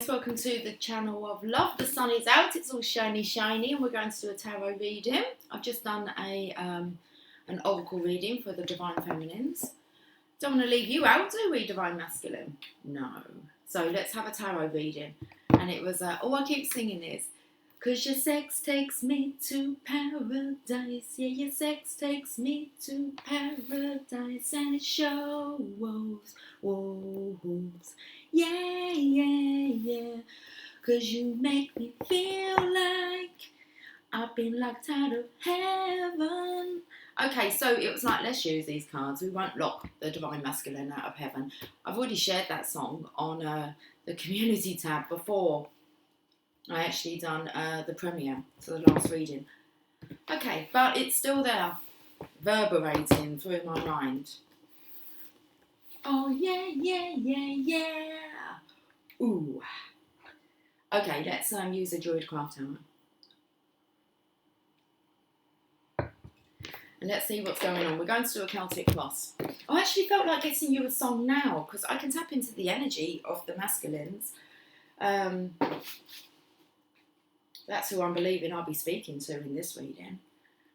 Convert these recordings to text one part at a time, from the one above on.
Welcome to the channel of love. The sun is out, it's all shiny and we're going to do a tarot reading. I've just done an oracle reading for the Divine Feminines. Don't want to leave you out, do we, Divine Masculine? No. So let's have a tarot reading. And it was, all I keep singing is, 'cause your sex takes me to paradise. Yeah, your sex takes me to paradise. And it shows, yeah, yeah, yeah. 'Cause you make me feel like I've been locked out of heaven. Okay, so it was like, let's use these cards. We won't lock the Divine Masculine out of heaven. I've already shared that song on the community tab before I actually done the premiere for the last reading. Okay, but it's still there, reverberating through my mind. Oh, yeah, yeah, yeah, yeah. Ooh. Okay, let's use a Druidcraft hammer. And let's see what's going on. We're going to do a Celtic Cross. I actually felt like getting you a song now because I can tap into the energy of the masculines. That's who I'm believing I'll be speaking to in this reading.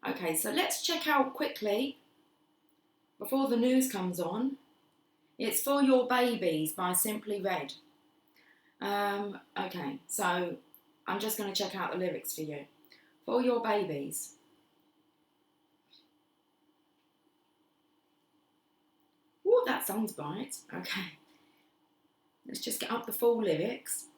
Okay, so let's check out quickly, before the news comes on. It's For Your Babies by Simply Red. Okay, so I'm just going to check out the lyrics for you. For your babies. Ooh, that sounds bright. Okay. Let's just get up the full lyrics.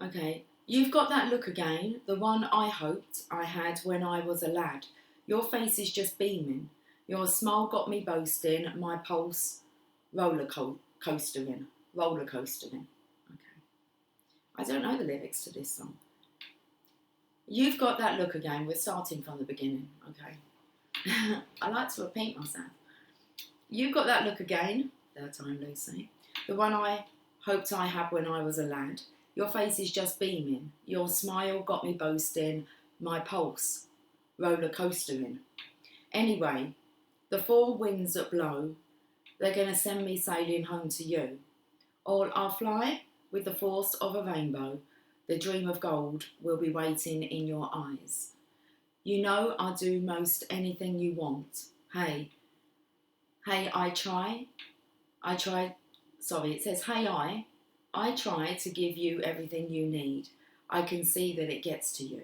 Okay. You've got that look again, the one I hoped I had when I was a lad. Your face is just beaming. Your smile got me boasting, my pulse roller coastering. Okay. I don't know the lyrics to this song. You've got that look again. We're starting from the beginning, okay? I like to repeat myself. You've got that look again, third time Lucy, the one I hoped I had when I was a lad. Your face is just beaming. Your smile got me boasting, my pulse roller coastering. Anyway, the four winds that blow, they're going to send me sailing home to you. Or I'll fly with the force of a rainbow. The dream of gold will be waiting in your eyes. You know I'll do most anything you want. Hey, I try, it says, hey, I try to give you everything you need. I can see that it gets to you.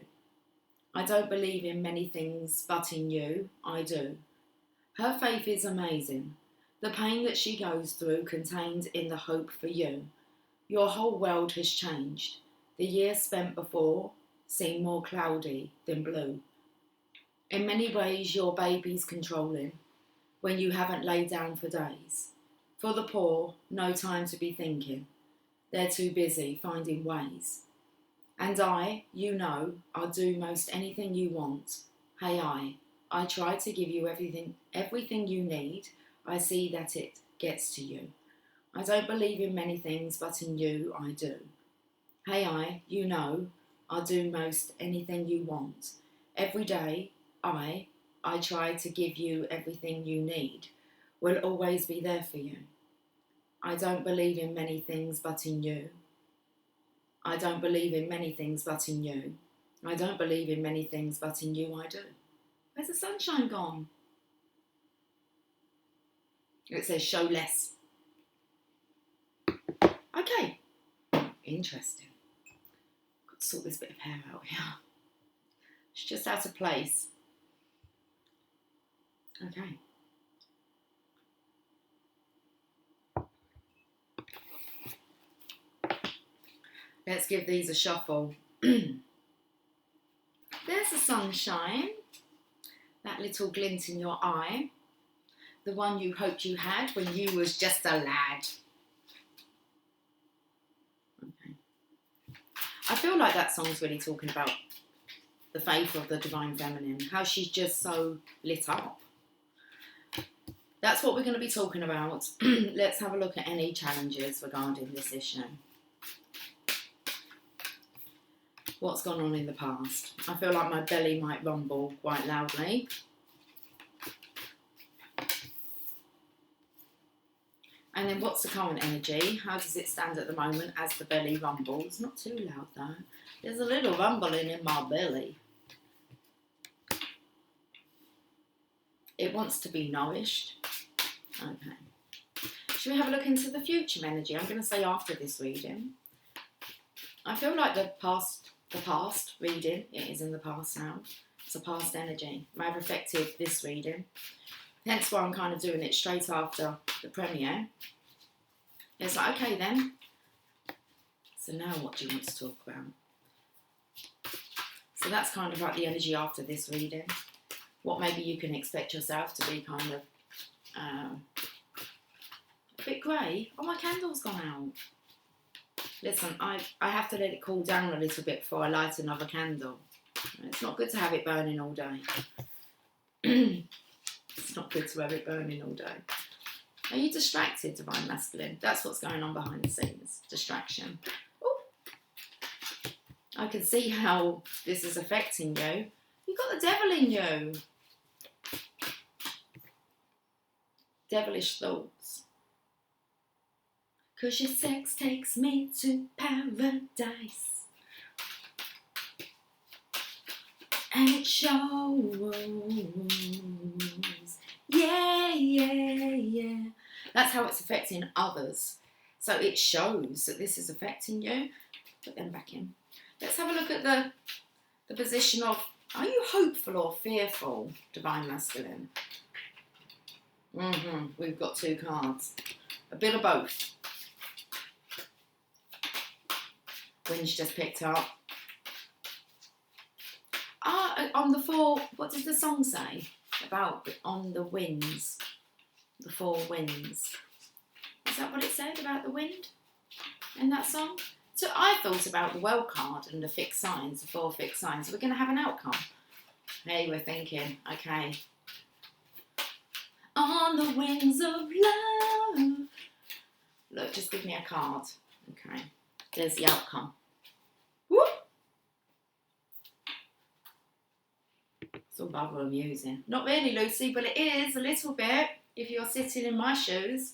I don't believe in many things, but in you, I do. Her faith is amazing. The pain that she goes through contained in the hope for you. Your whole world has changed. The years spent before seem more cloudy than blue. In many ways, your baby's controlling when you haven't laid down for days. For the poor, no time to be thinking. They're too busy finding ways. And you know, I'll do most anything you want. Hey, I try to give you everything you need. I see that it gets to you. I don't believe in many things, but in you, I do. Hey, you know, I'll do most anything you want. Every day, I try to give you everything you need. Will always be there for you. I don't believe in many things, but in you. I don't believe in many things, but in you. I don't believe in many things, but in you I do. Where's the sunshine gone? It says show less. Okay. Interesting. Got to sort this bit of hair out here. It's just out of place. Okay. Let's give these a shuffle. There's the sunshine. That little glint in your eye. The one you hoped you had when you was just a lad. Okay. I feel like that song's really talking about the faith of the Divine Feminine. How she's just so lit up. That's what we're going to be talking about. Let's have a look at any challenges regarding this issue. What's gone on in the past? I feel like my belly might rumble quite loudly. And then what's the current energy? How does it stand at the moment as the belly rumbles? Not too loud though. There's a little rumbling in my belly. It wants to be nourished. Okay. Should we have a look into the future energy? I'm going to say after this reading. I feel like the past reading, it is in the past now. It's a past energy. May have affected this reading. Hence why I'm kind of doing it straight after the premiere. It's like, okay then. So now what do you want to talk about? So that's kind of like the energy after this reading. What maybe you can expect yourself to be kind of a bit grey. Oh, my candle's gone out. Listen, I have to let it cool down a little bit before I light another candle. It's not good to have it burning all day. It's not good to have it burning all day. Are you distracted, Divine Masculine? That's what's going on behind the scenes. Distraction. Ooh. I can see how this is affecting you. You've got the devil in you. Devilish thoughts. 'Cause your sex takes me to paradise. And it shows. Yeah, yeah, yeah. That's how it's affecting others. So it shows that this is affecting you. Put them back in. Let's have a look at the position of, are you hopeful or fearful, Divine Masculine? We've got two cards. A bit of both. Wind's just picked up. On the four, what does the song say about on the winds? The four winds. Is that what it said about the wind in that song? So I thought about the well card and the fixed signs, the four fixed signs. We're going to have an outcome. Hey, we're thinking, okay. On the wings of love. Look, just give me a card. Okay. There's the outcome. Whoop. It's all bubble amusing. Not really, Lucy, but it is a little bit if you're sitting in my shoes.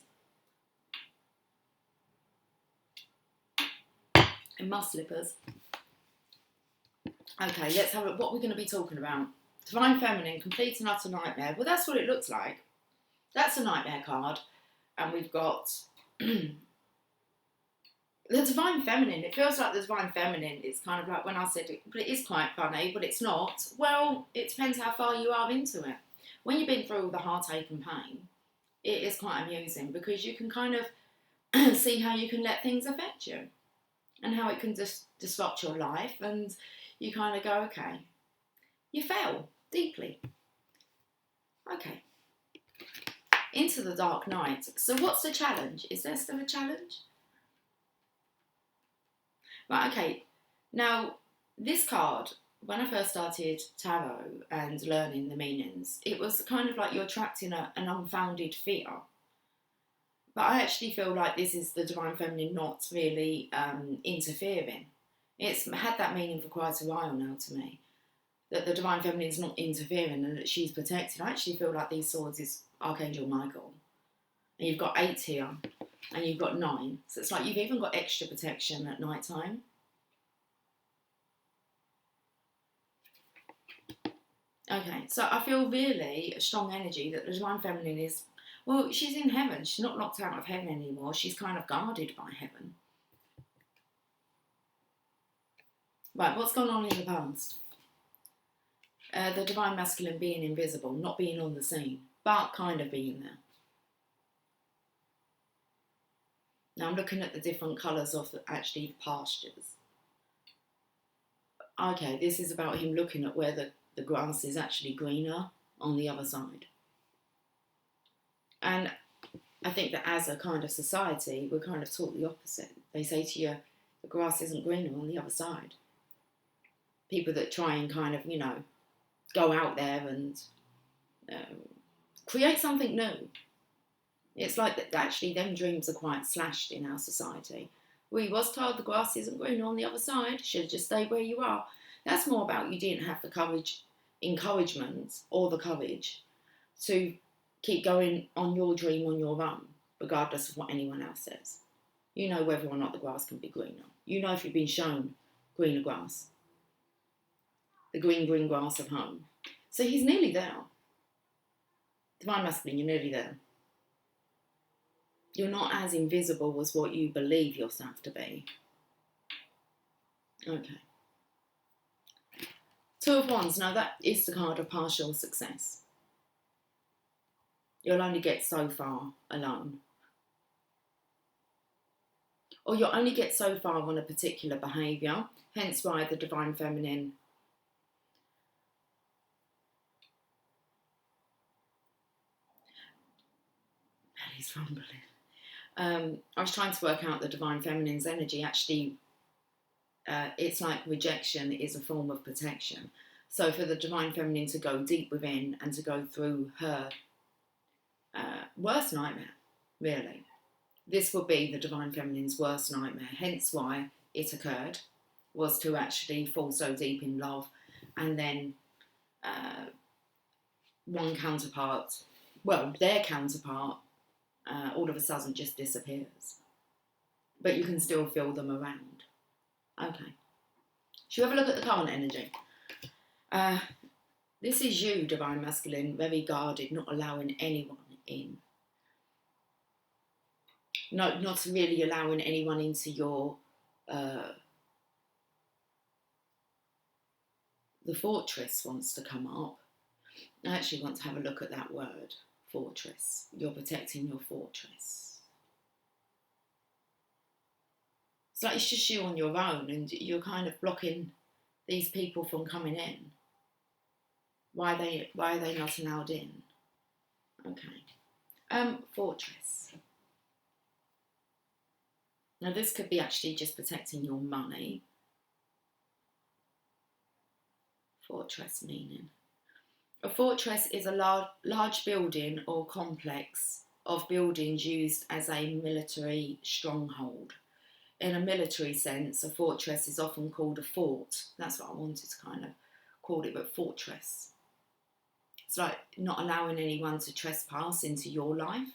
In my slippers. Okay, let's have a look. What we're going to be talking about. Divine Feminine, complete and utter nightmare. Well, that's what it looks like. That's a nightmare card. And we've got the Divine Feminine. It feels like the Divine Feminine is kind of like when I said it, but it is quite funny, but it's not. Well, it depends how far you are into it. When you've been through all the heartache and pain, it is quite amusing because you can kind of see how you can let things affect you and how it can disrupt your life, and you kind of go, okay, you fell deeply. Okay. Into the dark night. So what's the challenge? Is there still a challenge? Right, okay. Now, this card, when I first started tarot and learning the meanings, it was kind of like you're trapped in an unfounded fear. But I actually feel like this is the Divine Feminine not really interfering. It's had that meaning for quite a while now to me. That the Divine Feminine is not interfering and that she's protected. I actually feel like these swords is Archangel Michael. And you've got 8 here. And you've got 9. So it's like you've even got extra protection at night time. Okay, so I feel really a strong energy that the Divine Feminine is, well, she's in heaven. She's not locked out of heaven anymore. She's kind of guarded by heaven. Right, what's gone on in the past? The Divine Masculine being invisible, not being on the scene, but kind of being there. Now I'm looking at the different colours of the pastures. Okay, this is about him looking at where the grass is actually greener on the other side. And I think that as a kind of society, we're kind of taught the opposite. They say to you, the grass isn't greener on the other side. People that try and kind of, go out there and create something new. It's like that actually them dreams are quite slashed in our society. We was told the grass isn't greener on the other side, should have just stayed where you are. That's more about you didn't have the courage, encouragement or the courage to keep going on your dream on your own. regardless of what anyone else says. You know whether or not the grass can be greener. You know if you've been shown greener grass. The green grass of home. So he's nearly there. Divine Masculine, you're nearly there. You're not as invisible as what you believe yourself to be. Okay. Two of Wands. Now that is the card of partial success. You'll only get so far alone. Or you'll only get so far on a particular behaviour. Hence why the Divine Feminine belly's rumbling. I was trying to work out the Divine Feminine's energy. Actually, it's like rejection is a form of protection. So for the Divine Feminine to go deep within and to go through her worst nightmare, really. This would be the Divine Feminine's worst nightmare. Hence why it occurred, was to actually fall so deep in love, and then one counterpart, well, their counterpart, all of a sudden just disappears. But you can still feel them around. Okay. Should we have a look at the current energy? This is you, Divine Masculine, very guarded, not allowing anyone in. Not really allowing anyone into your... the fortress wants to come up. I actually want to have a look at that word, fortress. You're protecting your fortress. It's like it's just you on your own, and you're kind of blocking these people from coming in. Why are they not allowed in? Okay. Fortress. Now this could be actually just protecting your money. Fortress meaning. A fortress is a large building or complex of buildings used as a military stronghold. In a military sense, a fortress is often called a fort. That's what I wanted to kind of call it, but fortress. It's like not allowing anyone to trespass into your life.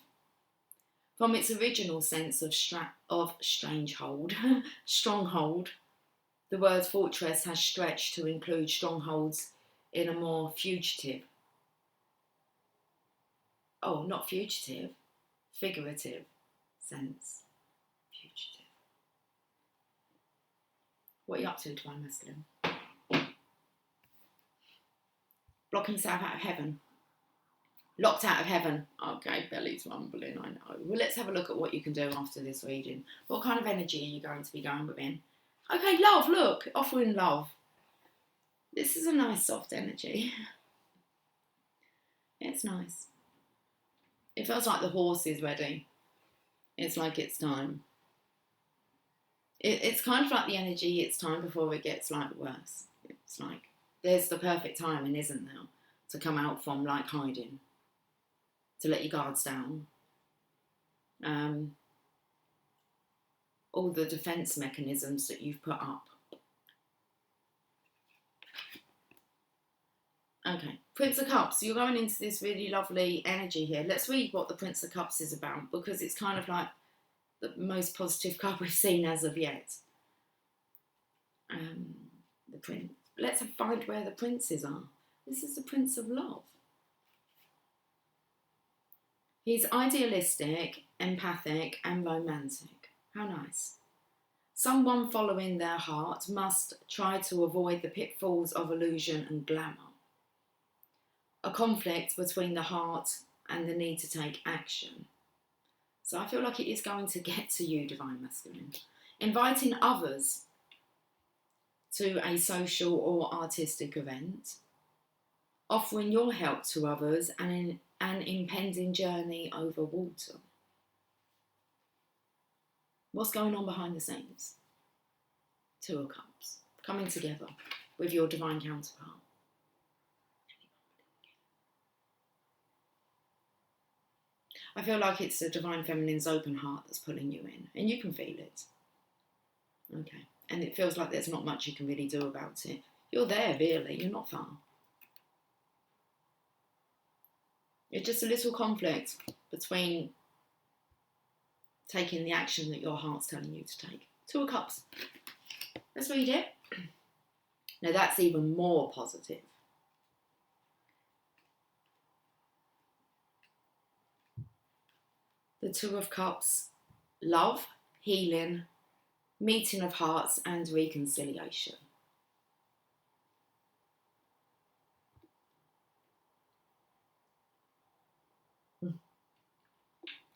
From its original sense of stronghold, the word fortress has stretched to include strongholds in a more fugitive. Oh, not fugitive, figurative sense. Fugitive. What are you up to, Divine Masculine? Blocking yourself out of heaven. Locked out of heaven. Okay, belly's rumbling, I know. Well, let's have a look at what you can do after this reading. What kind of energy are you going to be going within? Okay, love, look, offering love. This is a nice soft energy. It's nice. It feels like the horse is ready. It's like it's time. It's kind of like the energy, it's time before it gets like worse. It's like there's the perfect timing, isn't there, to come out from like hiding. To let your guards down. All the defence mechanisms that you've put up. Okay, Prince of Cups. You're going into this really lovely energy here. Let's read what the Prince of Cups is about, because it's kind of like the most positive card we've seen as of yet. The Prince. Let's find where the princes are. This is the Prince of Love. He's idealistic, empathic, and romantic. How nice. Someone following their heart must try to avoid the pitfalls of illusion and glamour. A conflict between the heart and the need to take action. So I feel like it is going to get to you, Divine Masculine. Inviting others to a social or artistic event. Offering your help to others and an impending journey over water. What's going on behind the scenes? Two of Cups. Coming together with your divine counterpart. I feel like it's the Divine Feminine's open heart that's pulling you in. And you can feel it. Okay. And it feels like there's not much you can really do about it. You're there, really. You're not far. It's just a little conflict between taking the action that your heart's telling you to take. Two of Cups. Let's read it. Now that's even more positive. The Two of Cups, love, healing, meeting of hearts and reconciliation.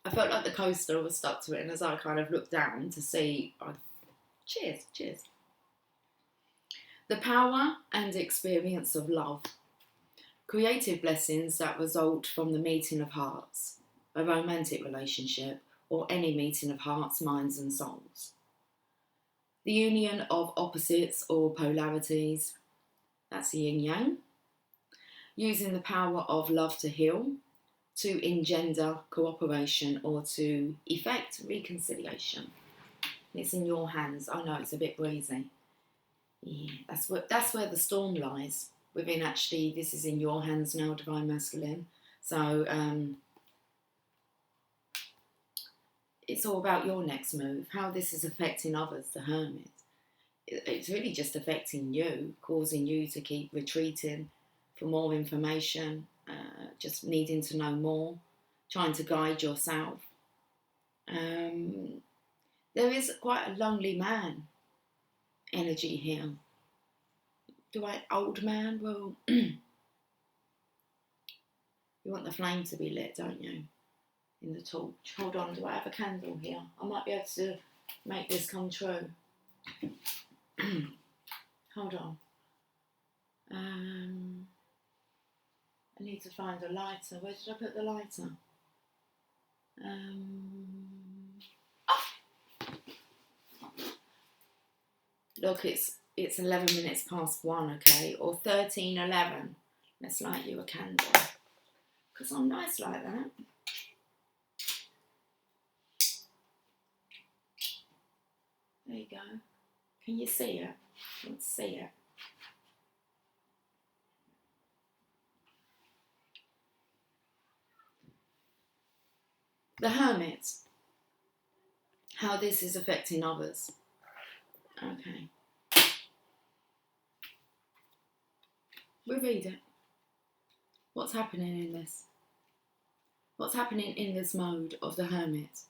I felt like the coaster was stuck to it, and as I kind of looked down to see, cheers. The power and experience of love. Creative blessings that result from the meeting of hearts, a romantic relationship, or any meeting of hearts, minds and souls. The union of opposites or polarities, that's the yin-yang. Using the power of love to heal, to engender cooperation or to effect reconciliation. It's in your hands. I know it's a bit breezy. Yeah, that's where the storm lies. Within actually, this is in your hands now, Divine Masculine. So it's all about your next move. How this is affecting others, the Hermit. It's really just affecting you, causing you to keep retreating for more information. Just needing to know more, trying to guide yourself. There is quite a lonely man energy here. Old man? Well, you want the flame to be lit, don't you? In the torch. Hold on, do I have a candle here? I might be able to make this come true. Hold on. I need to find a lighter. Where did I put the lighter? Look, it's 11 minutes past 1, okay? Or 13:11. Let's light you a candle. Because I'm nice like that. There you go. Can you see it? Let's see it. The Hermit. How this is affecting others. Okay. We'll read it. What's happening in this? What's happening in this mode of the Hermit?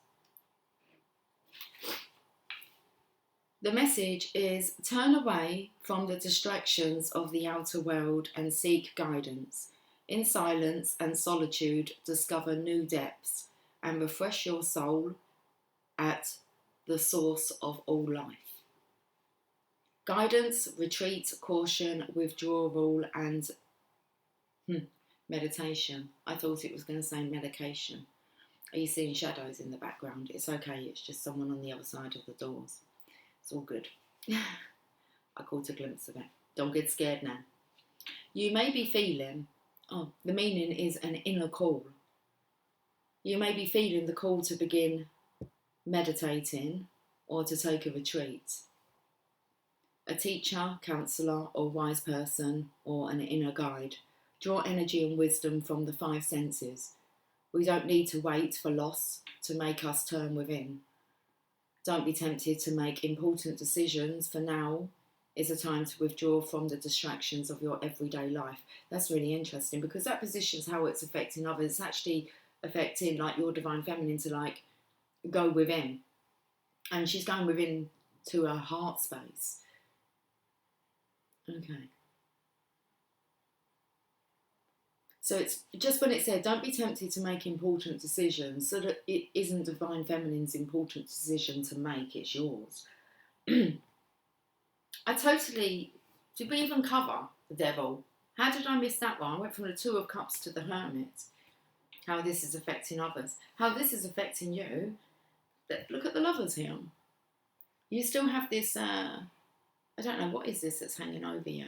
The message is turn away from the distractions of the outer world and seek guidance. In silence and solitude, discover new depths and refresh your soul at the source of all life. Guidance, retreat, caution, withdrawal, and meditation. I thought it was going to say medication. Are you seeing shadows in the background? It's okay, it's just someone on the other side of the doors. It's all good. I caught a glimpse of it. Don't get scared now. You may be feeling, the meaning is an inner call. You may be feeling the call to begin meditating or to take a retreat. A teacher, counsellor or wise person or an inner guide. Draw energy and wisdom from the 5 senses. We don't need to wait for loss to make us turn within. Don't be tempted to make important decisions, for now is a time to withdraw from the distractions of your everyday life. That's really interesting because that positions how it's affecting others. It's actually affecting like your divine feminine to like go within. And she's going within to her heart space. Okay. So it's just when it said, don't be tempted to make important decisions, so that it isn't Divine Feminine's important decision to make, it's yours. Did we even cover the Devil? How did I miss that one? I went from the Two of Cups to the Hermit. How this is affecting others. How this is affecting you. Look at the Lovers here. You still have this, I don't know, what is this that's hanging over you?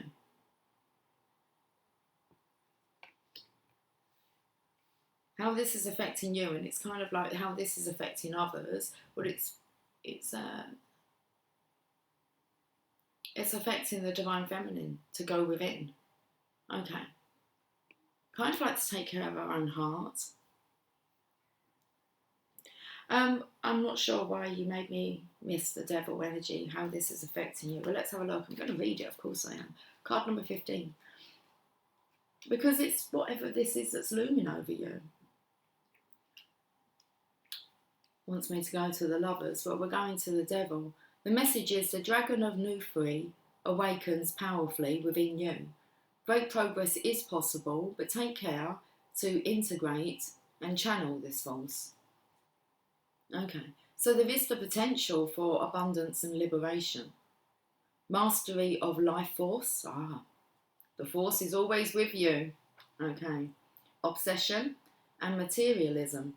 How this is affecting you, and it's kind of like how this is affecting others, but it's affecting the Divine Feminine to go within. Okay. Kind of like to take care of our own heart. I'm not sure why you made me miss the devil energy, how this is affecting you. But let's have a look. I'm going to read it, of course I am. Card number 15. Because it's whatever this is that's looming over you. Wants me to go to the Lovers, but we're going to the devil. The message is the dragon of Nufri awakens powerfully within you. Great progress is possible, but take care to integrate and channel this force. Okay, so there is the potential for abundance and liberation. Mastery of life force. The force is always with you. Okay. Obsession and materialism.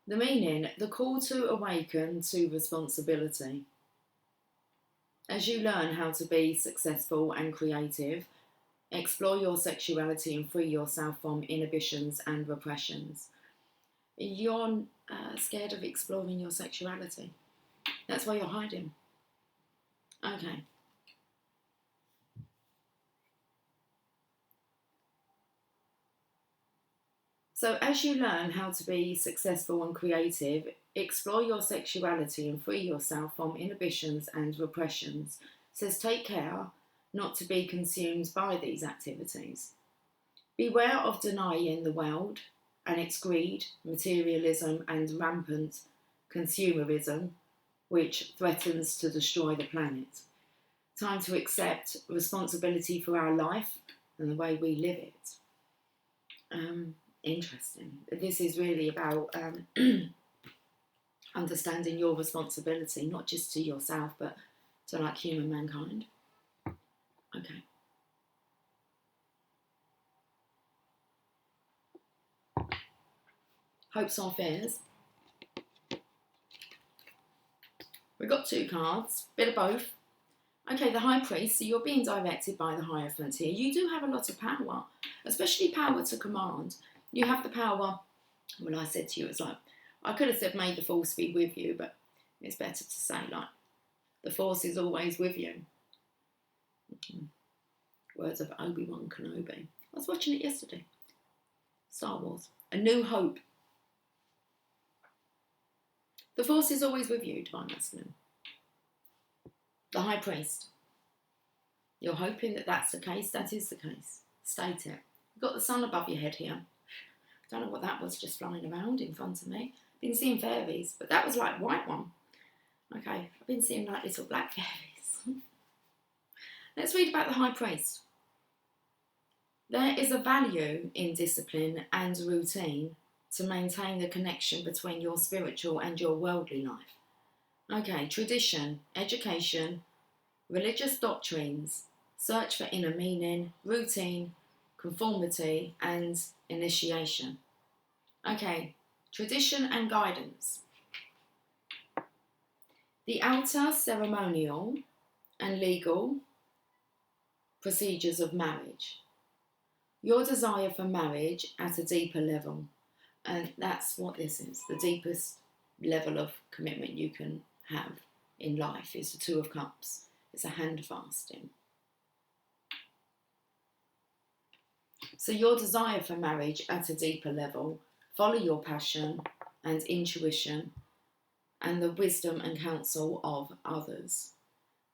The meaning, the call to awaken to responsibility. As you learn how to be successful and creative, explore your sexuality and free yourself from inhibitions and repressions. You're scared of exploring your sexuality. That's why you're hiding. Okay. So as you learn how to be successful and creative, explore your sexuality and free yourself from inhibitions and repressions. It says take care not to be consumed by these activities. Beware of denying the world and its greed, materialism and rampant consumerism, which threatens to destroy the planet. Time to accept responsibility for our life and the way we live it. Interesting. This is really about understanding your responsibility, not just to yourself, but to like human mankind. Okay. Hopes or fears. We've got 2 cards, bit of both. Okay, the High Priest, so you're being directed by the Hierophant here. You do have a lot of power, especially power to command. You have the power, when I said to you, it's like, I could have said, may the force be with you, but it's better to say, like, the force is always with you. Words of Obi-Wan Kenobi. I was watching it yesterday. Star Wars. A New Hope. The force is always with you, Divine Masculine. The High Priest. You're hoping that that's the case. That is the case. State it. You've got the sun above your head here. Don't know what that was just flying around in front of me. Been seeing fairies, but that was like white one. Okay, I've been seeing like little black fairies. Let's read about the High Priest. There is a value in discipline and routine to maintain the connection between your spiritual and your worldly life. Okay, tradition, education, religious doctrines, search for inner meaning, routine, conformity, and initiation. Okay, tradition and guidance. The outer ceremonial and legal procedures of marriage. Your desire for marriage at a deeper level. And that's what this is. The deepest level of commitment you can have in life is the 2 of Cups. It's a hand fasting. So your desire for marriage at a deeper level, follow your passion and intuition and the wisdom and counsel of others.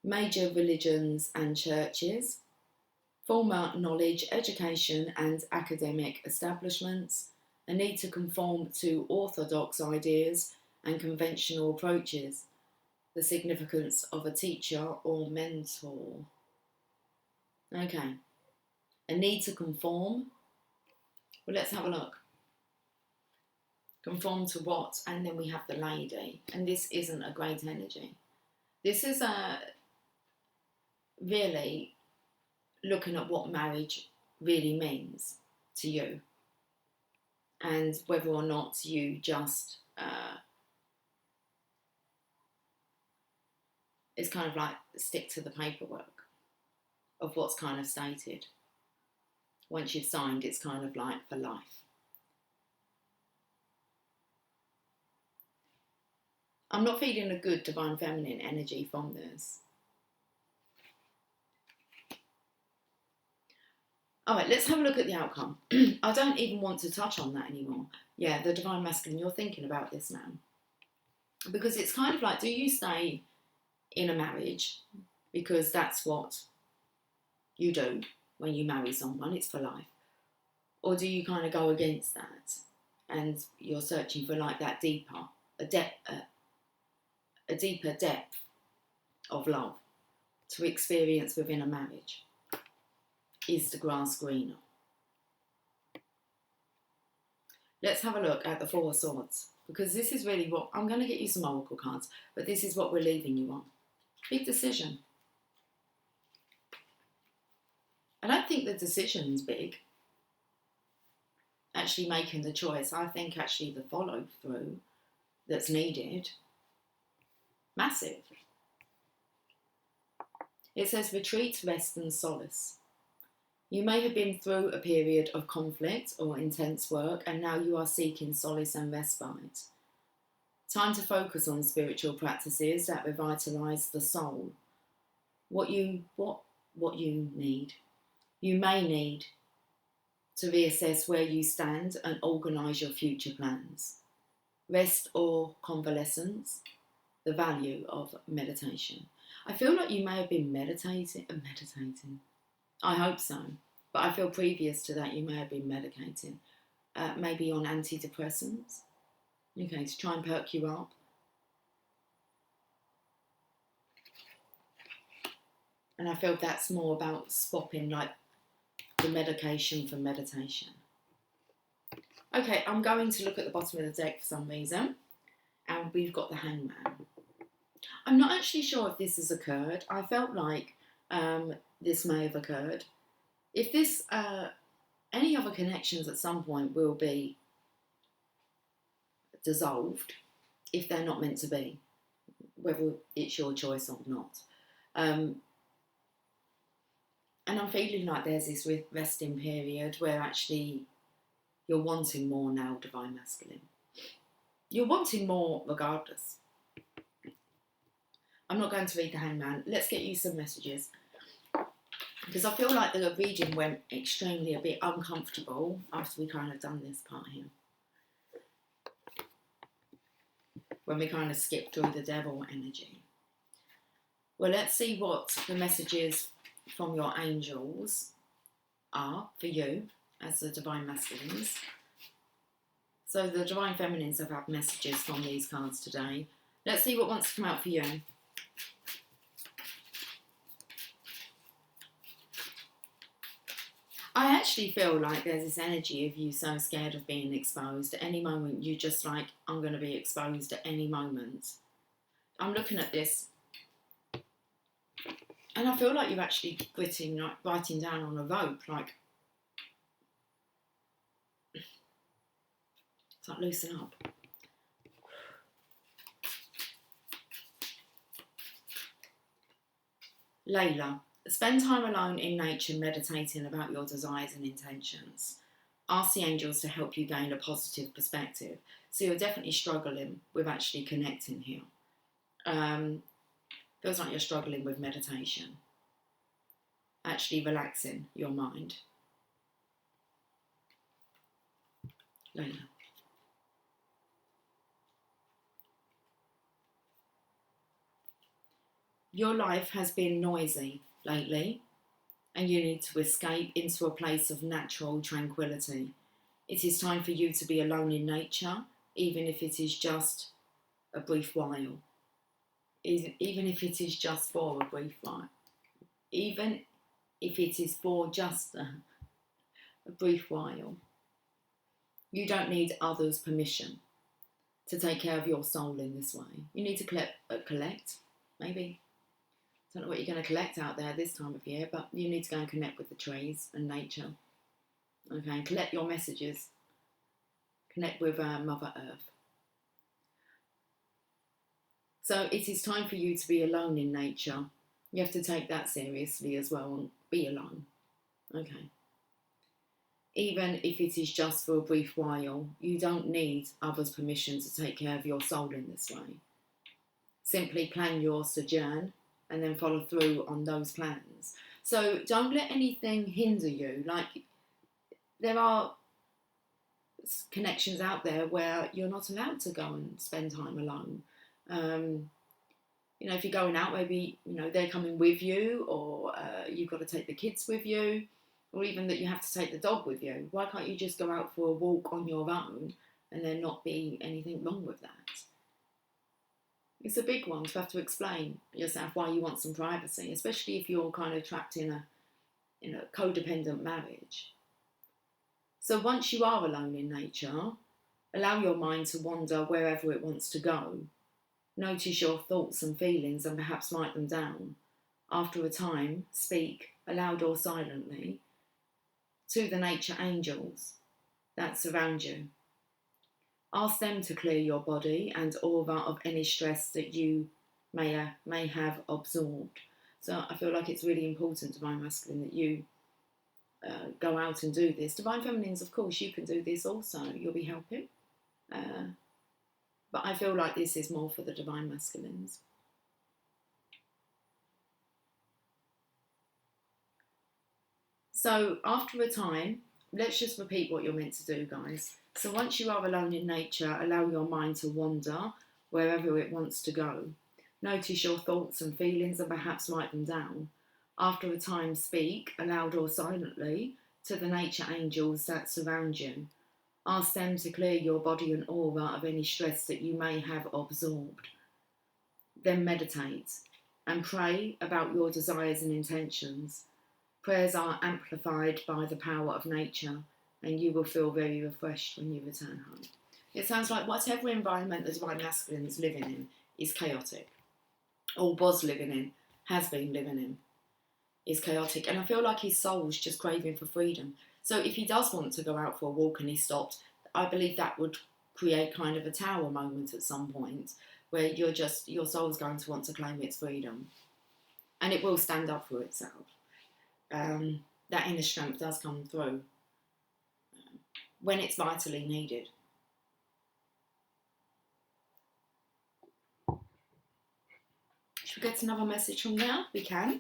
Major religions and churches, former knowledge, education and academic establishments, a need to conform to orthodox ideas and conventional approaches, the significance of a teacher or mentor. Okay, a need to conform. Well, let's have a look. Conform to what? And then we have the lady. And this isn't a great energy. This is really looking at what marriage really means to you. And whether or not you just... it's kind of like stick to the paperwork of what's kind of stated. Once you've signed, it's kind of like for life. I'm not feeling a good divine feminine energy from this. All right, let's have a look at the outcome. I don't even want to touch on that anymore. Yeah, the divine masculine, you're thinking about this now. Because it's kind of like, do you stay in a marriage because that's what you do when you marry someone, it's for life? Or do you kind of go against that and you're searching for like that deeper, a deeper depth of love to experience within a marriage? Is the grass greener? Let's have a look at the Four of Swords, because this is really what, I'm going to get you some oracle cards, but this is what we're leaving you on. Big decision. I don't think the decision's big, actually making the choice. I think actually the follow through that's needed, massive. It says retreat, rest and solace. You may have been through a period of conflict or intense work, and now you are seeking solace and respite. Time to focus on spiritual practices that revitalise the soul. What you need. You may need to reassess where you stand and organise your future plans. Rest or convalescence, the value of meditation. I feel like you may have been meditating. I hope so. But I feel previous to that you may have been medicating. Maybe on antidepressants. Okay, to try and perk you up. And I feel that's more about swapping like the medication for meditation. Okay, I'm going to look at the bottom of the deck for some reason. And we've got the Hangman. I'm not actually sure if this has occurred. I felt like this may have occurred. If this, any other connections at some point will be dissolved if they're not meant to be, whether it's your choice or not. And I'm feeling like there's this resting period where actually you're wanting more now, divine masculine. You're wanting more regardless. I'm not going to read the Hangman. Let's get you some messages. Because I feel like the reading went extremely a bit uncomfortable after we kind of done this part here. When we kind of skipped through the devil energy. Well, let's see what the messages from your angels are for you as the divine masculines. So the divine feminines have had messages from these cards today. Let's see what wants to come out for you. I actually feel like there's this energy of you so scared of being exposed. At any moment, you just like, I'm going to be exposed at any moment. I'm looking at this, and I feel like you're actually writing down on a rope, like, it's like loosen up. Layla. Spend time alone in nature meditating about your desires and intentions. Ask the angels to help you gain a positive perspective. So you're definitely struggling with actually connecting here. Feels like you're struggling with meditation. Actually relaxing your mind. Layla. Your life has been noisy lately, and you need to escape into a place of natural tranquility. It is time for you to be alone in nature, even if it is just a brief while. Even if it is just for a brief while. Even if it is for just a brief while. You don't need others' permission to take care of your soul in this way. You need to collect, maybe. I don't know what you're going to collect out there this time of year, but you need to go and connect with the trees and nature. Okay, and collect your messages. Connect with Mother Earth. So it is time for you to be alone in nature. You have to take that seriously as well and be alone. Okay. Even if it is just for a brief while, you don't need others' permission to take care of your soul in this way. Simply plan your sojourn and then follow through on those plans. So don't let anything hinder you. Like, there are connections out there where you're not allowed to go and spend time alone. You know, if you're going out, maybe, you know, they're coming with you, or you've got to take the kids with you, or even that you have to take the dog with you. Why can't you just go out for a walk on your own and there not be anything wrong with that? It's a big one to have to explain yourself why you want some privacy, especially if you're kind of trapped in a codependent marriage. So once you are alone in nature, allow your mind to wander wherever it wants to go. Notice your thoughts and feelings and perhaps write them down. After a time, speak, aloud or silently, to the nature angels that surround you. Ask them to clear your body and aura of any stress that you may have absorbed. So I feel like it's really important, Divine Masculine, that you go out and do this. Divine Feminines, of course, you can do this also. You'll be helping. But I feel like this is more for the Divine Masculines. So after a time, let's just repeat what you're meant to do, guys. So once you are alone in nature, allow your mind to wander wherever it wants to go. Notice your thoughts and feelings and perhaps write them down. After a time, speak, aloud or silently, to the nature angels that surround you. Ask them to clear your body and aura of any stress that you may have absorbed. Then meditate and pray about your desires and intentions. Prayers are amplified by the power of nature, and you will feel very refreshed when you return home. It sounds like whatever environment the Divine Masculine is living in is chaotic, or was living in, has been living in, is chaotic. And I feel like his soul's just craving for freedom. So if he does want to go out for a walk and he stopped, I believe that would create kind of a tower moment at some point where your soul's going to want to claim its freedom. And it will stand up for itself. That inner strength does come through when it's vitally needed. Should we get another message from there? We can.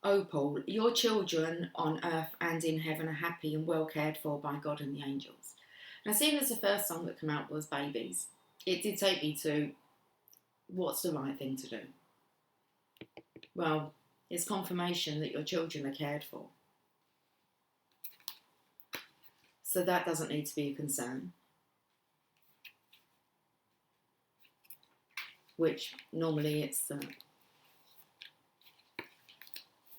Opal, your children on earth and in heaven are happy and well cared for by God and the angels. Now, seeing as the first song that came out was Babies, it did take me to what's the right thing to do? Well, it's confirmation that your children are cared for. So that doesn't need to be a concern. Which normally it's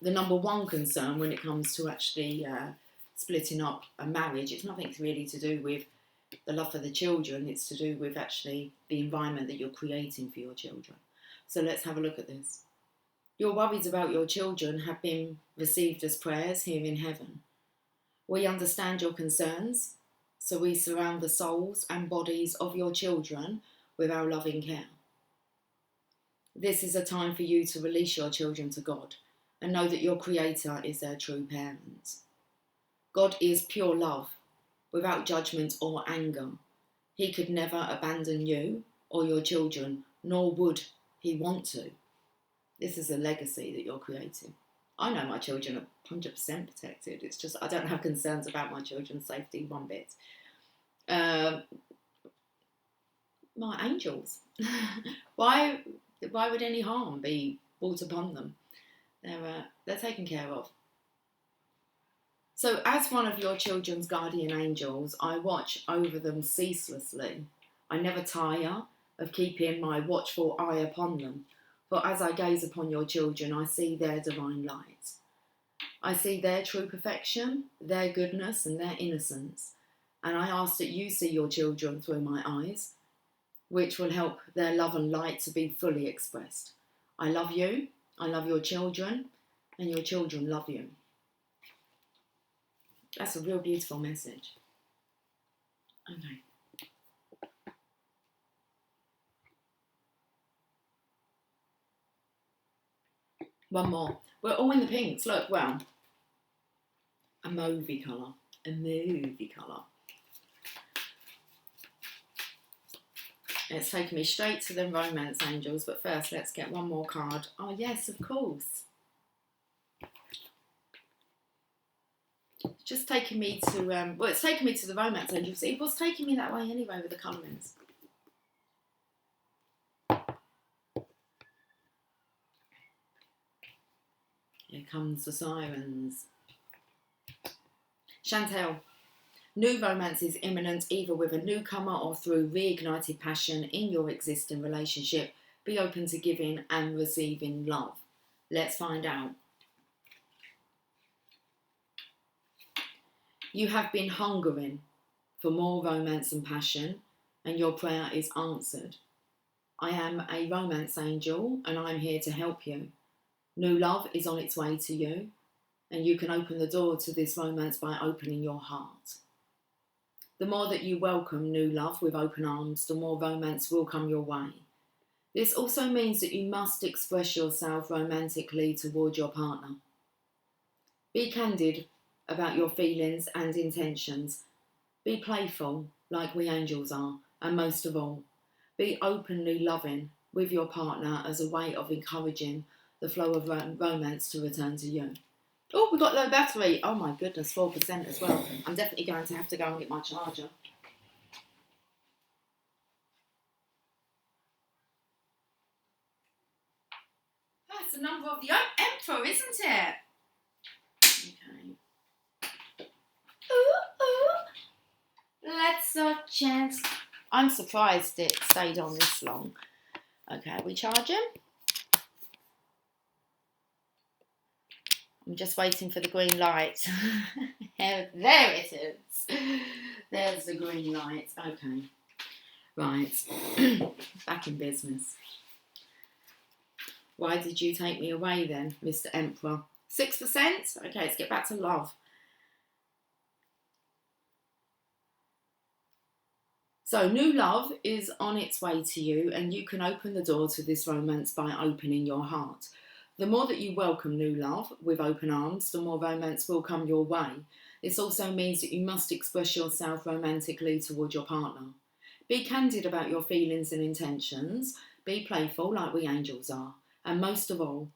the number one concern when it comes to actually splitting up a marriage. It's nothing really to do with the love for the children. It's to do with actually the environment that you're creating for your children. So let's have a look at this. Your worries about your children have been received as prayers here in heaven. We understand your concerns, so we surround the souls and bodies of your children with our loving care. This is a time for you to release your children to God and know that your Creator is their true parent. God is pure love, without judgment or anger. He could never abandon you or your children, nor would he want to. This is a legacy that you're creating. I know my children are 100% protected. It's just I don't have concerns about my children's safety one bit. My angels. Why would any harm be brought upon them? They're taken care of. So as one of your children's guardian angels, I watch over them ceaselessly. I never tire of keeping my watchful eye upon them. For as I gaze upon your children, I see their divine light. I see their true perfection, their goodness and their innocence. And I ask that you see your children through my eyes, which will help their love and light to be fully expressed. I love you, I love your children, and your children love you. That's a real beautiful message. Okay. One more. We're all in the pinks. Look, well, a mauvey colour. A mauvey colour. It's taken me straight to the romance angels, but first let's get one more card. Oh yes, of course. It's just taking me to, well, it's taken me to the romance angels. It was taking me that way anyway with the colourings. Here comes the sirens. Chantel. New romance is imminent, either with a newcomer or through reignited passion in your existing relationship. Be open to giving and receiving love. Let's find out. You have been hungering for more romance and passion, and your prayer is answered. I am a romance angel, and I'm here to help you. New love is on its way to you, and you can open the door to this romance by opening your heart. The more that you welcome new love with open arms, the more romance will come your way. This also means that you must express yourself romantically toward your partner. Be candid about your feelings and intentions. Be playful, like we angels are, and most of all, be openly loving with your partner as a way of encouraging the flow of romance to return to you. Oh, we've got low battery. Oh my goodness, 4% as well. I'm definitely going to have to go and get my charger. That's the number of the Emperor, isn't it? Okay. Ooh. Let's chance. I'm surprised it stayed on this long. Okay, we charge him. I'm just waiting for the green light. There it is. There's the green light. Okay. Right. Back in business. Why did you take me away then, Mr. Emperor? 6%? Okay, let's get back to love. So, new love is on its way to you, and you can open the door to this romance by opening your heart. The more that you welcome new love with open arms, the more romance will come your way. This also means that you must express yourself romantically toward your partner. Be candid about your feelings and intentions. Be playful like we angels are. And most of all,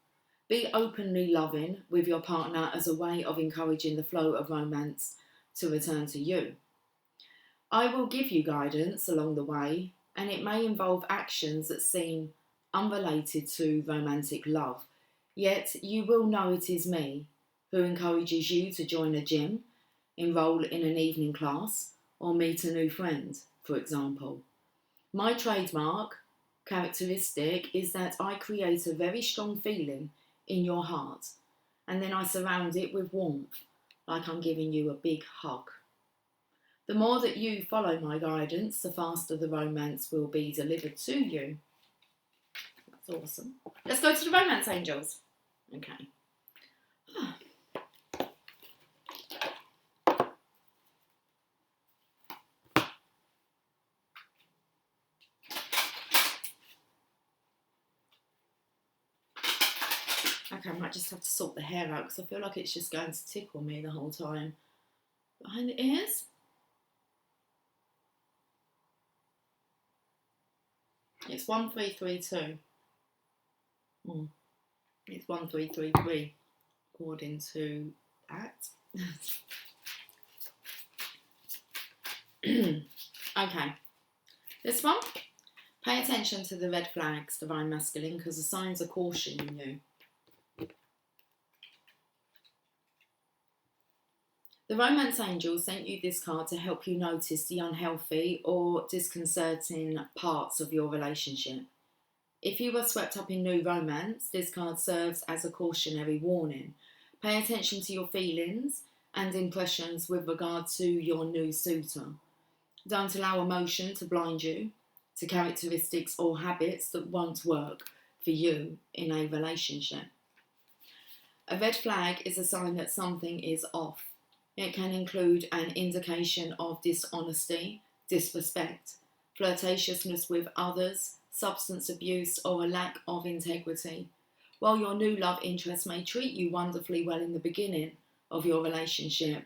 be openly loving with your partner as a way of encouraging the flow of romance to return to you. I will give you guidance along the way, and it may involve actions that seem unrelated to romantic love. Yet you will know it is me who encourages you to join a gym, enrol in an evening class, or meet a new friend, for example. My trademark characteristic is that I create a very strong feeling in your heart, and then I surround it with warmth, like I'm giving you a big hug. The more that you follow my guidance, the faster the romance will be delivered to you. That's awesome. Let's go to the romance angels. Okay. Okay, I might just have to sort the hair out because I feel like it's just going to tickle me the whole time. Behind the ears. It's 1332. It's 1333 according to that. Okay. This one. Pay attention to the red flags, Divine Masculine, because the signs are cautioning you. The romance angel sent you this card to help you notice the unhealthy or disconcerting parts of your relationship. If you are swept up in new romance, this card serves as a cautionary warning. Pay attention to your feelings and impressions with regard to your new suitor. Don't allow emotion to blind you to characteristics or habits that won't work for you in a relationship. A red flag is a sign that something is off. It can include an indication of dishonesty, disrespect, flirtatiousness with others, substance abuse, or a lack of integrity. While your new love interest may treat you wonderfully well in the beginning of your relationship,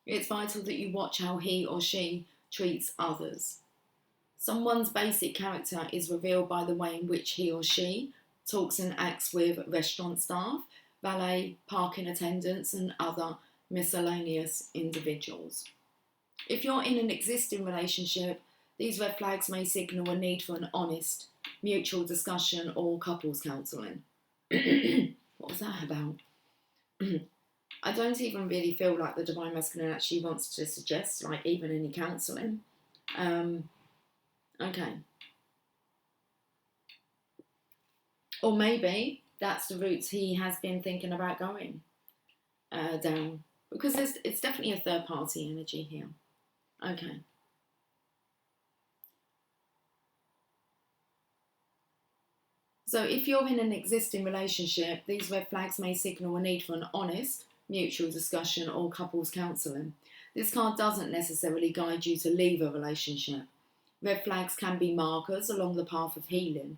it's vital that you watch how he or she treats others. Someone's basic character is revealed by the way in which he or she talks and acts with restaurant staff, valet, parking attendants, and other miscellaneous individuals. If you're in an existing relationship, these red flags may signal a need for an honest, mutual discussion or couples counselling. What was that about? I don't even really feel like the Divine Masculine actually wants to suggest, like, even any counselling. Okay. Or maybe that's the route he has been thinking about going down. Because it's definitely a third party energy here. Okay. So if you're in an existing relationship, these red flags may signal a need for an honest, mutual discussion or couples counselling. This card doesn't necessarily guide you to leave a relationship. Red flags can be markers along the path of healing.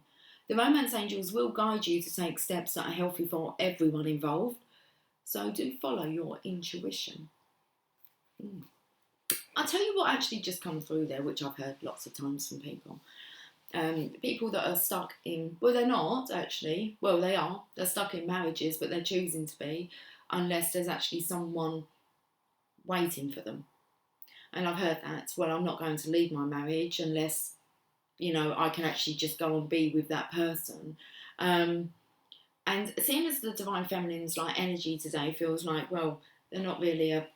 The romance angels will guide you to take steps that are healthy for everyone involved. So do follow your intuition. I'll tell you what actually just come through there, which I've heard lots of times from people. People that are stuck in, well, they're not actually, well, they are, they're stuck in marriages, but they're choosing to be, unless there's actually someone waiting for them. And I've heard that, well, I'm not going to leave my marriage unless, you know, I can actually just go and be with that person. And seeing as the Divine Feminine's like energy today feels like, well, they're not really a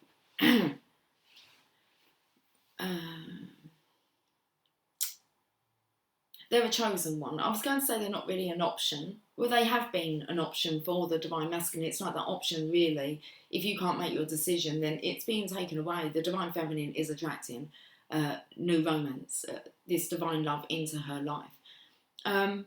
they're a chosen one. I was going to say they're not really an option. Well, they have been an option for the Divine Masculine. It's like that option, really. If you can't make your decision, then it's being taken away. The Divine Feminine is attracting new romance, this divine love into her life. And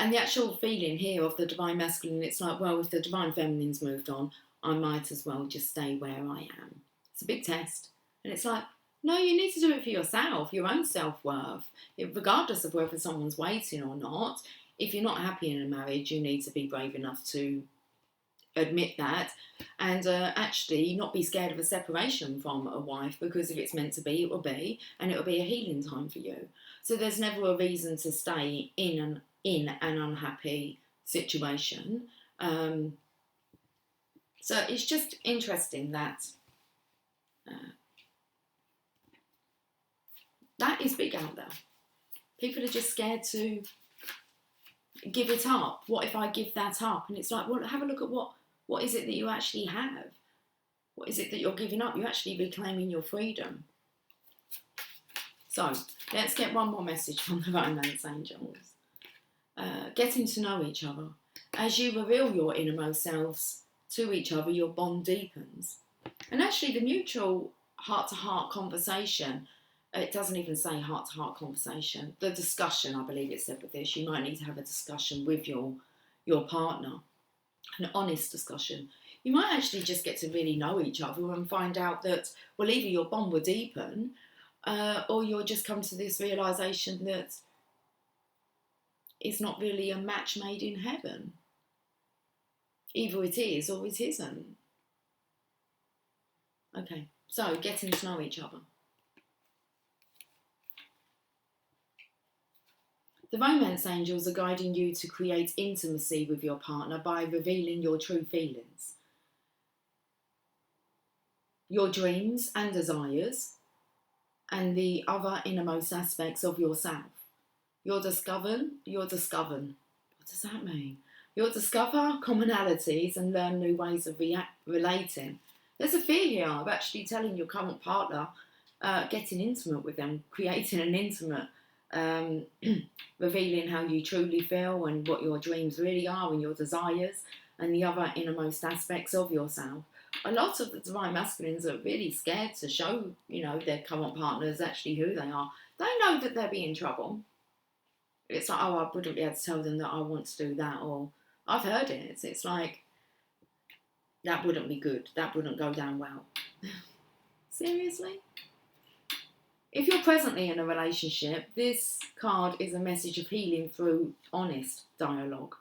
the actual feeling here of the Divine Masculine, it's like, well, if the Divine Feminine's moved on, I might as well just stay where I am. It's a big test. And it's like, no, you need to do it for yourself, your own self-worth. Regardless of whether someone's waiting or not, if you're not happy in a marriage, you need to be brave enough to admit that and actually not be scared of a separation from a wife, because if it's meant to be, it will be, and it will be a healing time for you. So there's never a reason to stay in an unhappy situation. So it's just interesting that that is big out there. People are just scared to give it up. What if I give that up? And it's like, well, have a look at what is it that you actually have? What is it that you're giving up? You're actually reclaiming your freedom. So let's get one more message from the Romance Angels. Getting to know each other. As you reveal your innermost selves to each other, your bond deepens. And actually the mutual heart-to-heart conversation, it doesn't even say heart-to-heart conversation, the discussion, I believe it said with this, you might need to have a discussion with your partner, an honest discussion. You might actually just get to really know each other and find out that, well, either your bond will deepen or you'll just come to this realisation that it's not really a match made in heaven. Either it is or it isn't. Okay, so getting to know each other. The Romance Angels are guiding you to create intimacy with your partner by revealing your true feelings, your dreams and desires, and the other innermost aspects of yourself. You'll discover, what does that mean? You'll discover commonalities and learn new ways of relating. There's a fear here of actually telling your current partner, getting intimate with them, creating an intimate, revealing how you truly feel and what your dreams really are and your desires and the other innermost aspects of yourself. A lot of the Divine Masculines are really scared to show, their current partners actually who they are. They know that they'll be in trouble. It's like, oh, I wouldn't be able to tell them that I want to do that, or I've heard it. It's like, that wouldn't be good. That wouldn't go down well. Seriously? If you're presently in a relationship, this card is a message of healing through honest dialogue.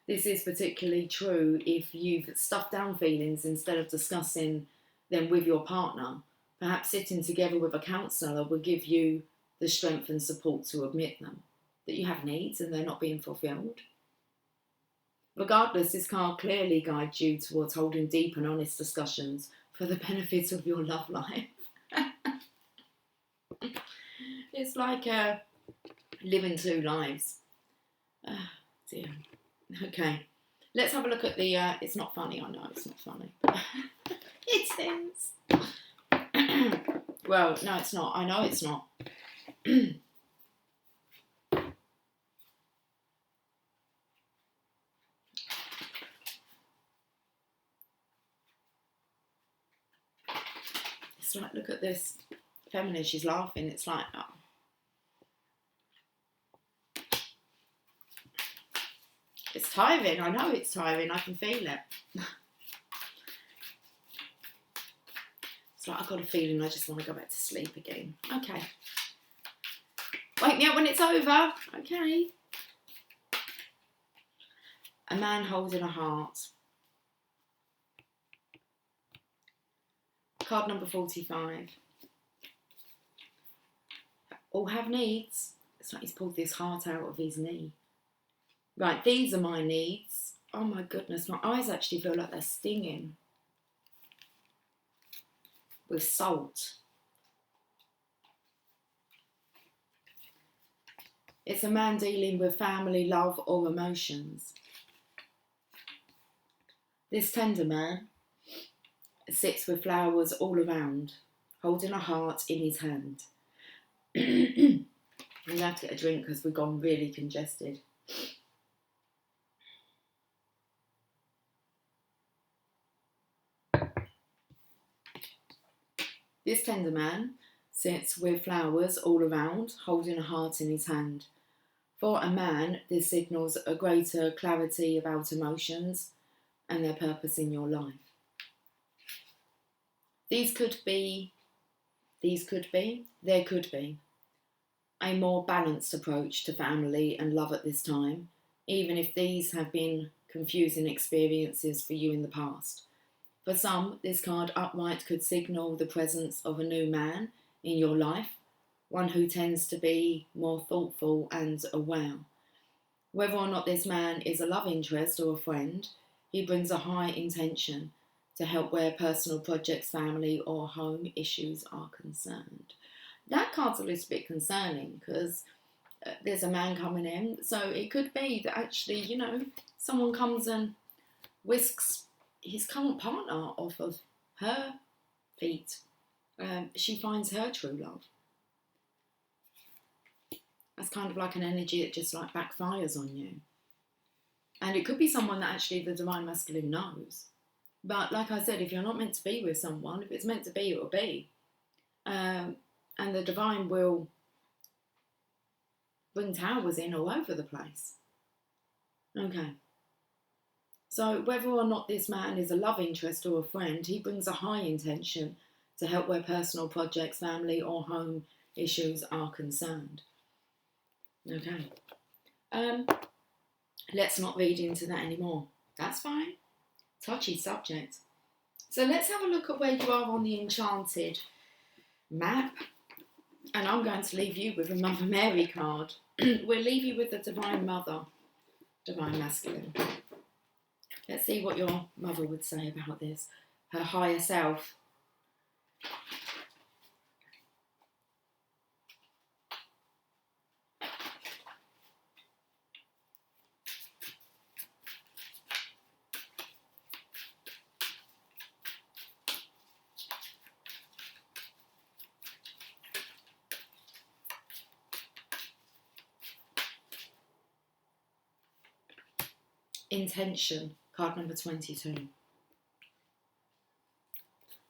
This is particularly true if you've stuffed down feelings instead of discussing them with your partner. Perhaps sitting together with a counsellor will give you the strength and support to admit them, that you have needs and they're not being fulfilled. Regardless, this card clearly guides you towards holding deep and honest discussions for the benefit of your love life. It's like living two lives. Dear. Okay, let's have a look at the, it's not funny, I know it's not funny. It is. Well, no it's not, I know it's not. It's like, look at this feminine, she's laughing, it's like, oh. It's tiring, I know it's tiring, I can feel it. It's like I've got a feeling I just want to go back to sleep again. Okay. Wake me up when it's over. Okay. A man holding a heart. Card number 45. All have needs. It's like he's pulled this heart out of his knee. Right, these are my needs. Oh my goodness, my eyes actually feel like they're stinging. With salt. It's a man dealing with family, love or emotions. This tender man sits with flowers all around, holding a heart in his hand. I'm going to have to get a drink because we've gone really congested. This tender man sits with flowers all around, holding a heart in his hand. For a man, this signals a greater clarity about emotions and their purpose in your life. There could be a more balanced approach to family and love at this time, even if these have been confusing experiences for you in the past. For some, this card upright could signal the presence of a new man in your life, one who tends to be more thoughtful and aware. Whether or not this man is a love interest or a friend, he brings a high intention to help where personal projects, family or home issues are concerned. That card's a little bit concerning because there's a man coming in, so it could be that actually, you know, someone comes and whisks his current partner off of her feet. She finds her true love. That's kind of like an energy that just like backfires on you. And it could be someone that actually the Divine Masculine knows. But like I said, if you're not meant to be with someone, if it's meant to be, it will be. And the Divine will bring towers in all over the place. Okay. So whether or not this man is a love interest or a friend, he brings a high intention to help where personal projects, family or home issues are concerned. Okay. Let's not read into that anymore. That's fine. Touchy subject. So let's have a look at where you are on the Enchanted map. And I'm going to leave you with a Mother Mary card. We'll leave you with the Divine Mother, Divine Masculine. Let's see what your mother would say about this. Her higher self. Intention, card number 22.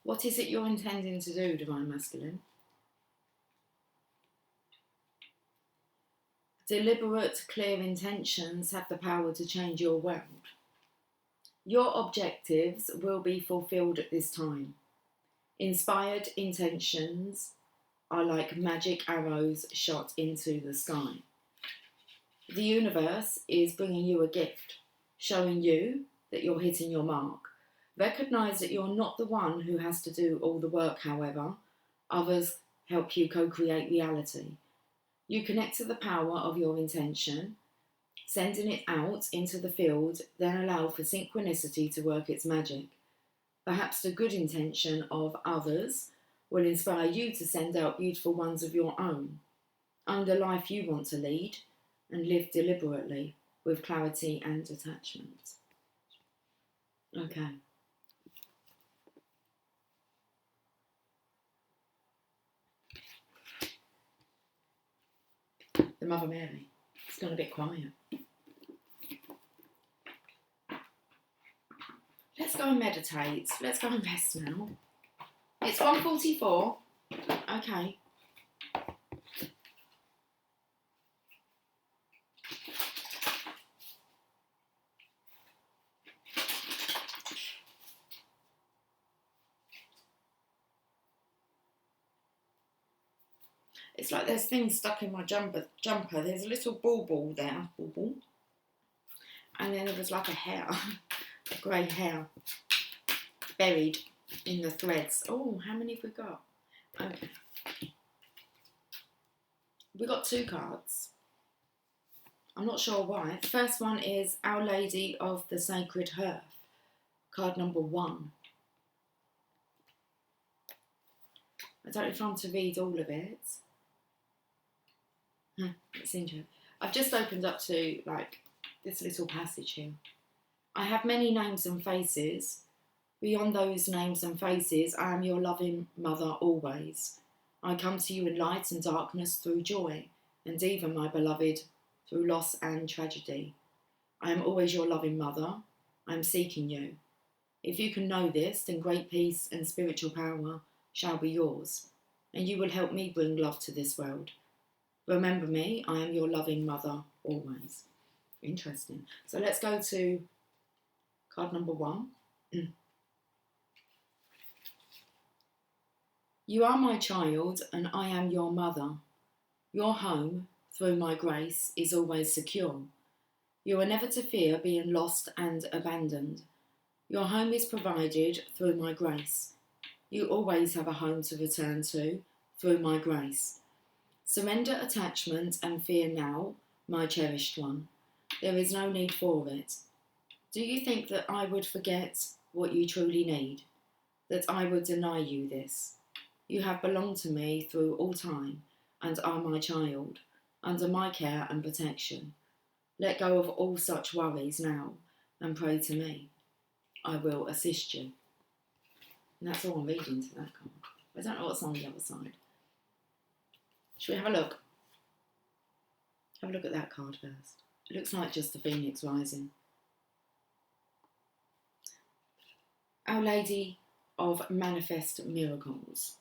What is it you're intending to do, Divine Masculine? Deliberate, clear intentions have the power to change your world. Your objectives will be fulfilled at this time. Inspired intentions are like magic arrows shot into the sky. The universe is bringing you a gift, showing you that you're hitting your mark. Recognise that you're not the one who has to do all the work, however. Others help you co-create reality. You connect to the power of your intention, sending it out into the field, then allow for synchronicity to work its magic. Perhaps the good intention of others will inspire you to send out beautiful ones of your own. Own the life you want to lead and live deliberately with clarity and detachment. Okay. The Mother Mary. It's gone a bit quiet. Let's go and meditate. Let's go and rest now. It's 1:44. Okay. It's like there's things stuck in my jumper. There's a little ball there. Ball. And then there was like a hair. A grey hair. Buried in the threads. Oh, how many have we got? Okay. We got 2 cards. I'm not sure why. The first one is Our Lady of the Sacred Hearth. Card number 1. I don't know if I'm to read all of it. It's interesting. I've just opened up to like this little passage here. I have many names and faces. Beyond those names and faces, I am your loving mother always. I come to you in light and darkness through joy, and even, my beloved, through loss and tragedy. I am always your loving mother. I am seeking you. If you can know this, then great peace and spiritual power shall be yours, and you will help me bring love to this world. Remember me, I am your loving mother always. Interesting. So let's go to card number 1. You are my child and I am your mother. Your home, through my grace, is always secure. You are never to fear being lost and abandoned. Your home is provided through my grace. You always have a home to return to through my grace. Surrender attachment and fear now, my cherished one. There is no need for it. Do you think that I would forget what you truly need? That I would deny you this? You have belonged to me through all time and are my child, under my care and protection. Let go of all such worries now and pray to me. I will assist you. And that's all I'm reading to that card. I don't know what's on the other side. Should we have a look? Have a look at that card first. It looks like just the Phoenix rising. Our Lady of Manifest Miracles.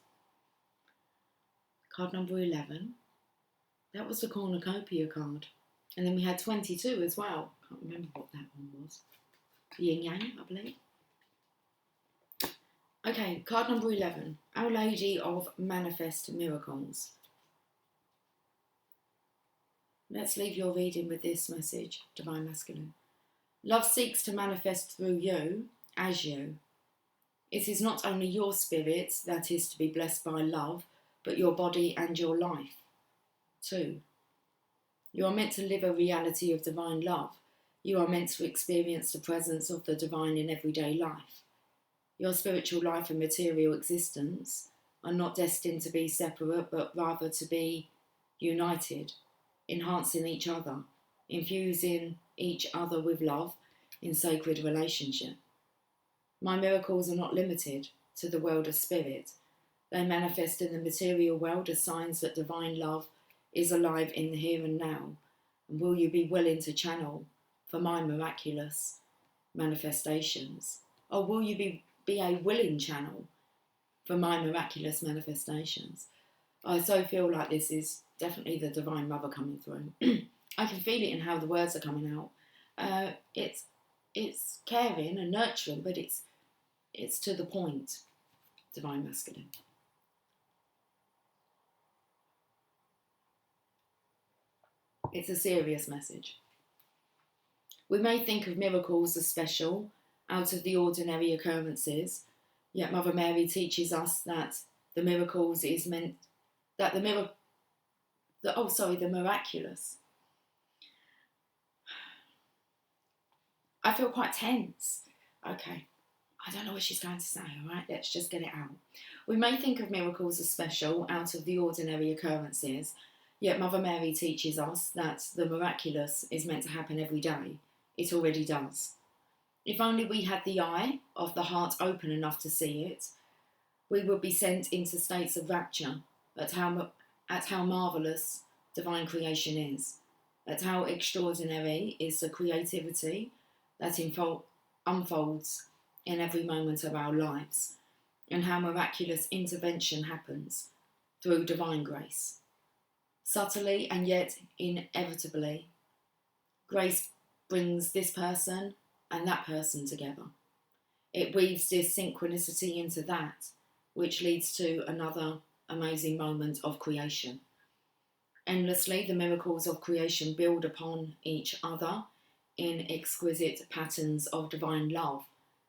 Card number 11. That was the cornucopia card. And then we had 22 as well. Can't remember what that one was. Yin Yang, I believe. Okay, card number 11. Our Lady of Manifest Miracles. Let's leave your reading with this message, Divine Masculine. Love seeks to manifest through you, as you. It is not only your spirit that is to be blessed by love, but your body and your life, too. You are meant to live a reality of divine love. You are meant to experience the presence of the divine in everyday life. Your spiritual life and material existence are not destined to be separate, but rather to be united, enhancing each other, infusing each other with love in sacred relationship. My miracles are not limited to the world of spirit. They manifest in the material world as signs that divine love is alive in the here and now. And will you be willing to channel for my miraculous manifestations? Or will you be a willing channel for my miraculous manifestations? I so feel like this is definitely the Divine Mother coming through. I can feel it in how the words are coming out. It's caring and nurturing, but it's to the point. Divine Masculine. It's a serious message. We may think of miracles as special, out of the ordinary occurrences, yet Mother Mary teaches us that the miracles is meant that the miraculous. I feel quite tense. Okay, I don't know what she's going to say, all right? Let's just get it out. We may think of miracles as special, out of the ordinary occurrences, yet Mother Mary teaches us that the miraculous is meant to happen every day. It already does. If only we had the eye of the heart open enough to see it, we would be sent into states of rapture at how marvellous divine creation is, at how extraordinary is the creativity that unfolds in every moment of our lives, and how miraculous intervention happens through divine grace. Subtly and yet inevitably, grace brings this person and that person together. It weaves this synchronicity into that, which leads to another amazing moment of creation. Endlessly, the miracles of creation build upon each other in exquisite patterns of divine love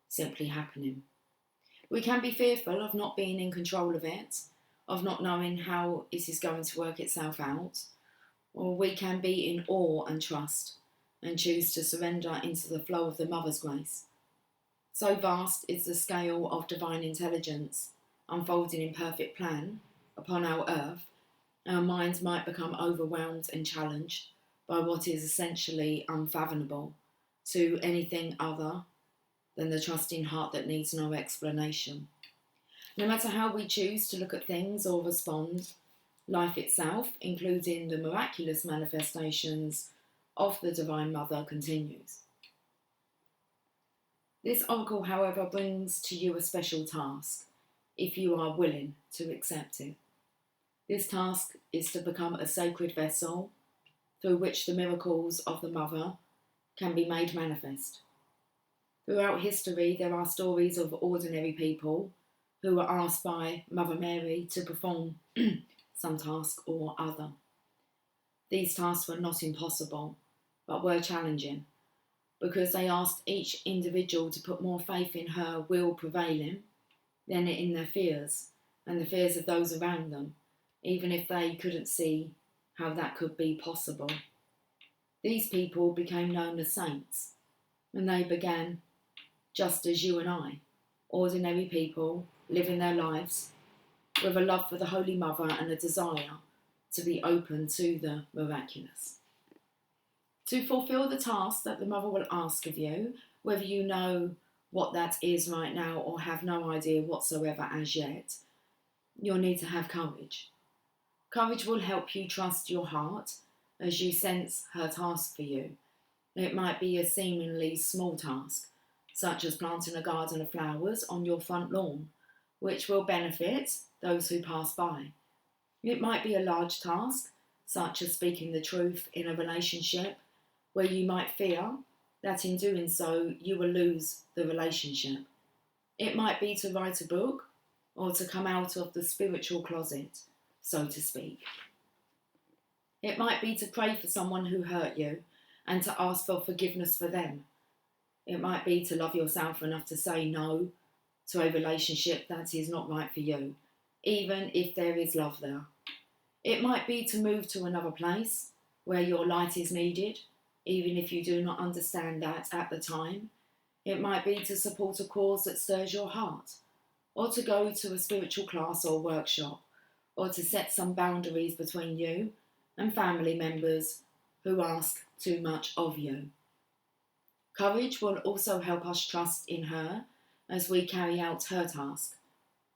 simply happening. We can be fearful of not being in control of it, of not knowing how it is going to work itself out, or we can be in awe and trust and choose to surrender into the flow of the Mother's grace. So vast is the scale of divine intelligence unfolding in perfect plan upon our earth, our minds might become overwhelmed and challenged by what is essentially unfathomable to anything other than the trusting heart that needs no explanation. No matter how we choose to look at things or respond, life itself, including the miraculous manifestations of the Divine Mother, continues. This oracle, however, brings to you a special task, if you are willing to accept it. This task is to become a sacred vessel through which the miracles of the Mother can be made manifest. Throughout history, there are stories of ordinary people who were asked by Mother Mary to perform some task or other. These tasks were not impossible, but were challenging, because they asked each individual to put more faith in her will prevailing than in their fears and the fears of those around them, even if they couldn't see how that could be possible. These people became known as saints, and they began just as you and I, ordinary people living their lives with a love for the Holy Mother and a desire to be open to the miraculous. To fulfill the task that the Mother will ask of you, whether you know what that is right now or have no idea whatsoever as yet, you'll need to have courage. Courage will help you trust your heart as you sense her task for you. It might be a seemingly small task, such as planting a garden of flowers on your front lawn, which will benefit those who pass by. It might be a large task, such as speaking the truth in a relationship, where you might fear that in doing so you will lose the relationship. It might be to write a book or to come out of the spiritual closet, so to speak. It might be to pray for someone who hurt you and to ask for forgiveness for them. It might be to love yourself enough to say no to a relationship that is not right for you, even if there is love there. It might be to move to another place where your light is needed, even if you do not understand that at the time. It might be to support a cause that stirs your heart, or to go to a spiritual class or workshop, or to set some boundaries between you and family members who ask too much of you. Courage will also help us trust in her as we carry out her task.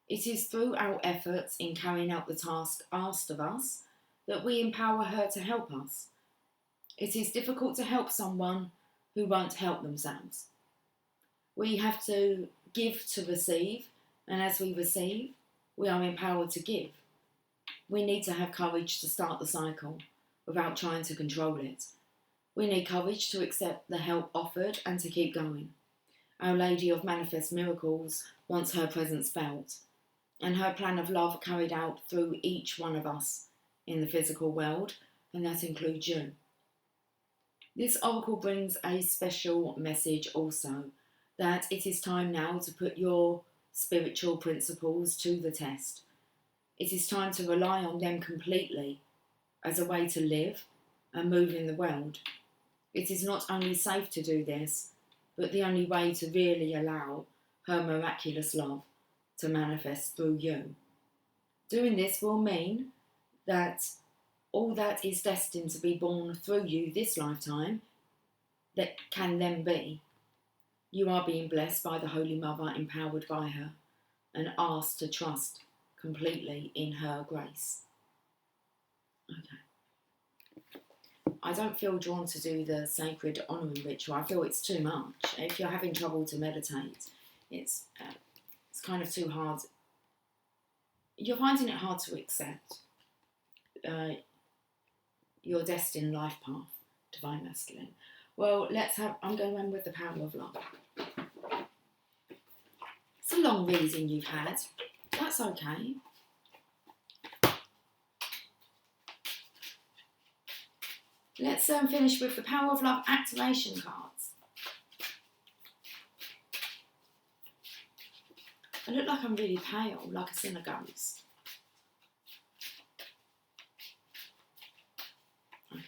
It is through our efforts in carrying out the task asked of us that we empower her to help us. It is difficult to help someone who won't help themselves. We have to give to receive, and as we receive, we are empowered to give. We need to have courage to start the cycle without trying to control it. We need courage to accept the help offered and to keep going. Our Lady of Manifest Miracles wants her presence felt, and her plan of love carried out through each one of us in the physical world, and that includes you. This oracle brings a special message also, that it is time now to put your spiritual principles to the test. It is time to rely on them completely as a way to live and move in the world. It is not only safe to do this, but the only way to really allow her miraculous love to manifest through you. Doing this will mean that all that is destined to be born through you this lifetime, that can then be. You are being blessed by the Holy Mother, empowered by her, and asked to trust completely in her grace. Okay. I don't feel drawn to do the sacred honouring ritual. I feel it's too much. If you're having trouble to meditate, it's kind of too hard. You're finding it hard to accept your destined life path, Divine Masculine. Well, I'm going in with the power of love. It's a long reading you've had. That's okay. Let's finish with the power of love activation cards. I look like I'm really pale, like a sinner ghost. Okay.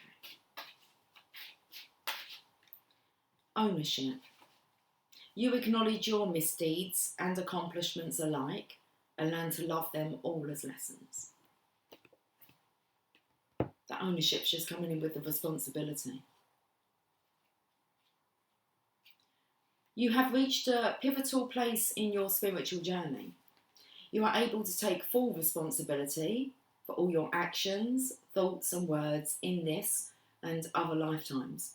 Ownership. You acknowledge your misdeeds and accomplishments alike and learn to love them all as lessons. That ownership's just coming in with the responsibility. You have reached a pivotal place in your spiritual journey. You are able to take full responsibility for all your actions, thoughts and words in this and other lifetimes.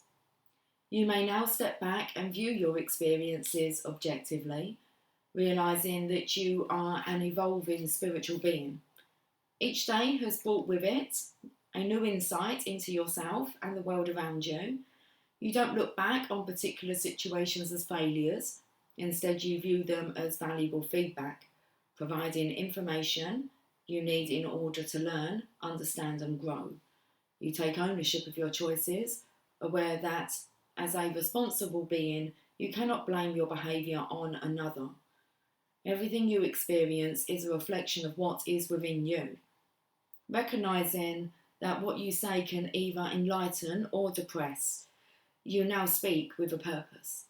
You may now step back and view your experiences objectively, realising that you are an evolving spiritual being. Each day has brought with it a new insight into yourself and the world around you. You don't look back on particular situations as failures. Instead, you view them as valuable feedback, providing information you need in order to learn, understand and grow. You take ownership of your choices, aware that as a responsible being, you cannot blame your behaviour on another. Everything you experience is a reflection of what is within you. Recognising that what you say can either enlighten or depress, you now speak with a purpose.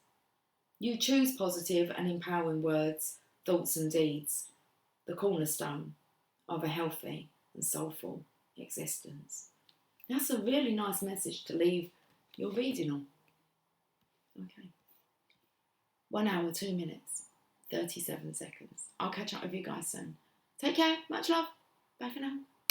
You choose positive and empowering words, thoughts and deeds, the cornerstone of a healthy and soulful existence. That's a really nice message to leave your reading on. Okay. 1 hour, 2 minutes, 37 seconds. I'll catch up with you guys soon. Take care. Much love. Bye for now.